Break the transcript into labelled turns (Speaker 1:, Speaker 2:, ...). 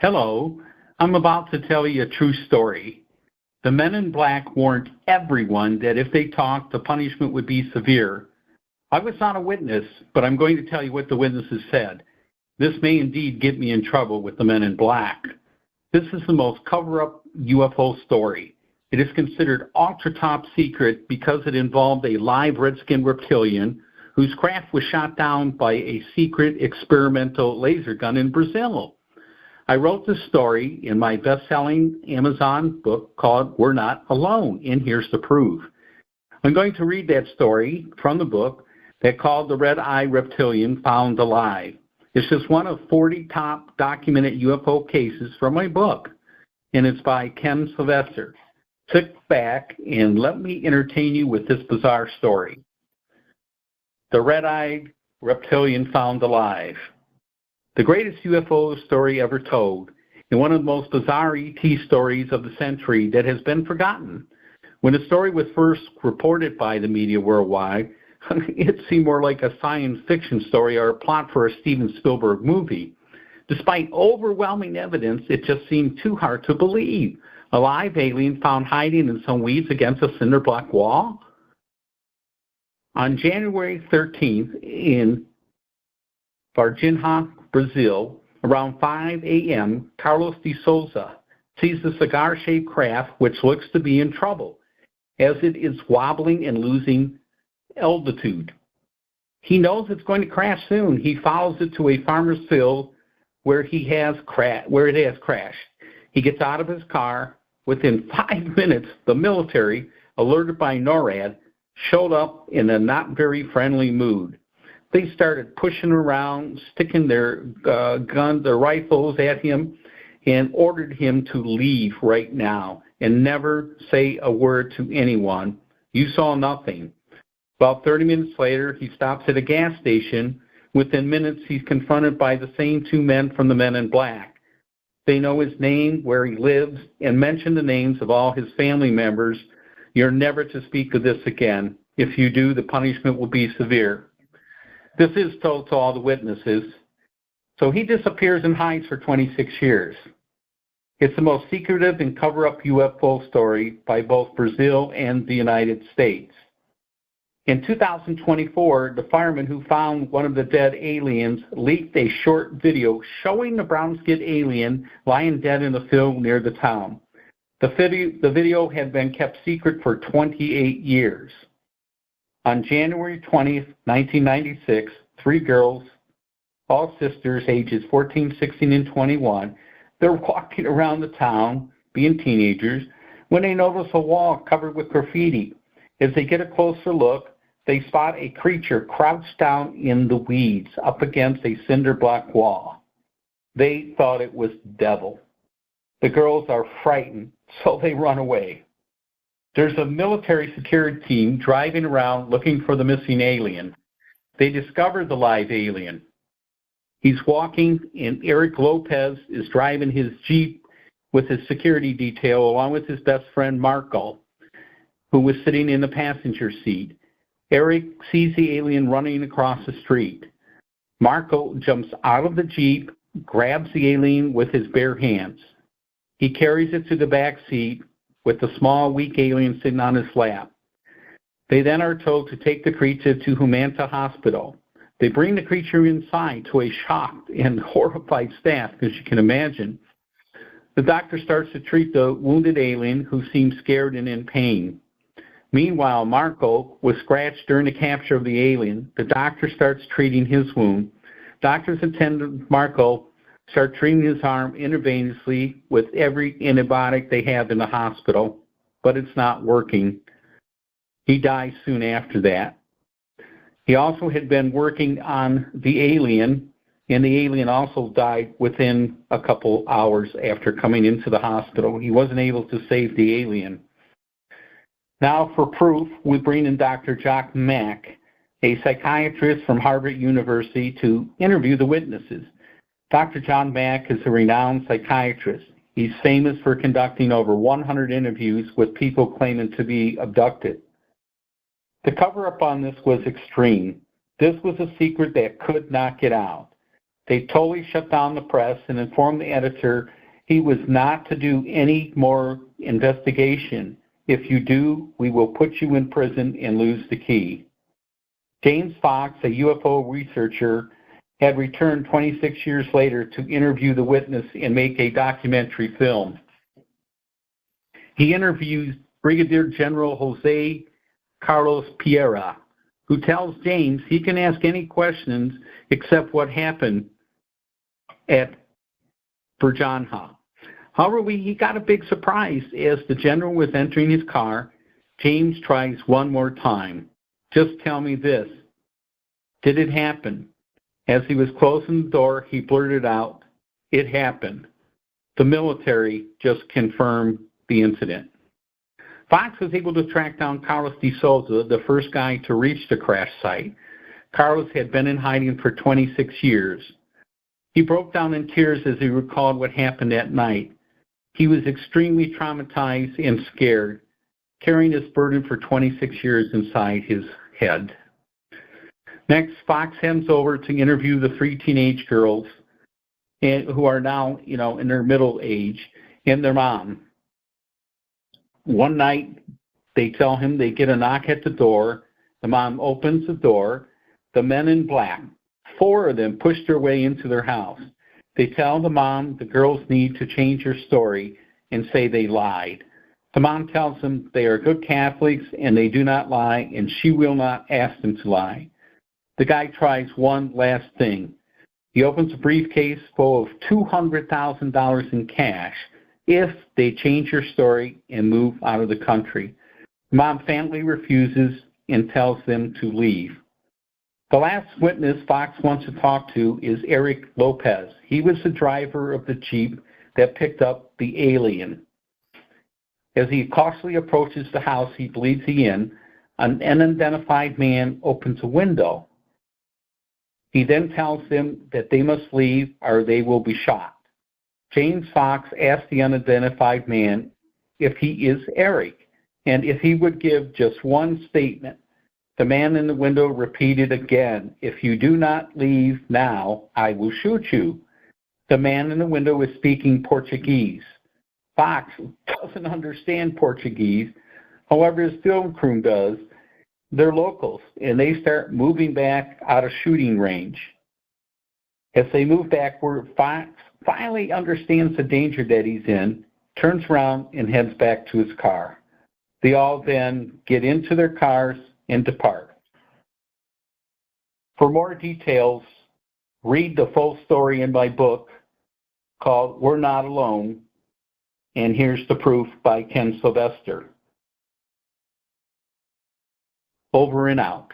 Speaker 1: Hello, I'm about to tell you a true story. The men in black warned everyone that if they talked, the punishment would be severe. I was not a witness, but I'm going to tell you what the witnesses said. This may indeed get me in trouble with the men in black. This is the most cover-up UFO story. It is considered ultra-top secret because it involved a live red-skinned reptilian whose craft was shot down by a secret experimental laser gun in Brazil. I wrote this story in my best-selling Amazon book called We're Not Alone, and here's the proof. I'm going to read that story from the book that called The Red-Eye Reptilian Found Alive. It's just one of 40 top documented UFO cases from my book, and it's by Ken Sylvester. Sit back and let me entertain you with this bizarre story. The Red-Eyed Reptilian Found Alive. The greatest UFO story ever told, and one of the most bizarre ET stories of the century that has been forgotten. When the story was first reported by the media worldwide, it seemed more like a science fiction story or a plot for a Steven Spielberg movie. Despite overwhelming evidence, it just seemed too hard to believe. A live alien found hiding in some weeds against a cinder block wall? On January 13th in Varginha, Brazil, around 5 a.m., Carlos de Souza sees the cigar-shaped craft which looks to be in trouble as it is wobbling and losing altitude. He knows it's going to crash soon. He follows it to a farmer's field where it has crashed. He gets out of his car. Within 5 minutes, the military, alerted by NORAD, showed up in a not very friendly mood. They started pushing around, sticking their guns, their rifles at him, and ordered him to leave right now and never say a word to anyone. You saw nothing. About 30 minutes later, he stops at a gas station. Within minutes, he's confronted by the same two men from the Men in Black. They know his name, where he lives, and mention the names of all his family members. You're never to speak of this again. If you do, the punishment will be severe. This is told to all the witnesses. So he disappears and hides for 26 years. It's the most secretive and cover-up UFO story by both Brazil and the United States. In 2024, the fireman who found one of the dead aliens leaked a short video showing the brown-skinned alien lying dead in a field near the town. The video had been kept secret for 28 years. On January 20th, 1996, three girls, all sisters, ages 14, 16, and 21, they're walking around the town, being teenagers, when they notice a wall covered with graffiti. As they get a closer look, they spot a creature crouched down in the weeds up against a cinder block wall. They thought it was the devil. The girls are frightened, so they run away. There's a military security team driving around looking for the missing alien. They discover the live alien. He's walking, and Eric Lopez is driving his Jeep with his security detail along with his best friend Marco, who was sitting in the passenger seat. Eric sees the alien running across the street. Marco jumps out of the Jeep, grabs the alien with his bare hands. He carries it to the back seat with the small, weak alien sitting on his lap. They then are told to take the creature to Humanta Hospital. They bring the creature inside to a shocked and horrified staff, as you can imagine. The doctor starts to treat the wounded alien, who seems scared and in pain. Meanwhile, Marco was scratched during the capture of the alien. The doctor starts treating his wound. Doctors attend to Marco, start treating his arm intravenously with every antibiotic they have in the hospital, but it's not working. He dies soon after that. He also had been working on the alien, and the alien also died within a couple hours after coming into the hospital. He wasn't able to save the alien. Now, for proof, we bring in Dr. Jack Mack, a psychiatrist from Harvard University, to interview the witnesses. Dr. John Mack is a renowned psychiatrist. He's famous for conducting over 100 interviews with people claiming to be abducted. The cover-up on this was extreme. This was a secret that could not get out. They totally shut down the press and informed the editor he was not to do any more investigation. If you do, we will put you in prison and lose the key. James Fox, a UFO researcher, had returned 26 years later to interview the witness and make a documentary film. He interviews Brigadier General Jose Carlos Piera, who tells James he can ask any questions except what happened at Berjanha. However, he got a big surprise. As the general was entering his car, James tries one more time. Just tell me this. Did it happen? As he was closing the door, he blurted out, it happened. The military just confirmed the incident. Fox was able to track down Carlos de Souza, the first guy to reach the crash site. Carlos had been in hiding for 26 years. He broke down in tears as he recalled what happened that night. He was extremely traumatized and scared, carrying this burden for 26 years inside his head. Next, Fox heads over to interview the 3 teenage girls who are now, in their middle age, and their mom. One night, they tell him they get a knock at the door. The mom opens the door. The men in black, 4 of them, push their way into their house. They tell the mom the girls need to change their story and say they lied. The mom tells them they are good Catholics and they do not lie, and she will not ask them to lie. The guy tries one last thing. He opens a briefcase full of $200,000 in cash if they change their story and move out of the country. The mom family refuses and tells them to leave. The last witness Fox wants to talk to is Eric Lopez. He was the driver of the Jeep that picked up the alien. As he cautiously approaches the house he believes he's in, an unidentified man opens a window. He then tells them that they must leave or they will be shot. James Fox asks the unidentified man if he is Eric and if he would give just one statement. The man in the window repeated again, if you do not leave now, I will shoot you. The man in the window was speaking Portuguese. Fox doesn't understand Portuguese. However, his film crew does. They're locals, and they start moving back out of shooting range. As they move backward, Fox finally understands the danger that he's in, turns around, and heads back to his car. They all then get into their cars and depart. For more details, read the full story in my book called We're Not Alone, and Here's the Proof by Ken Sylvester. Over and out.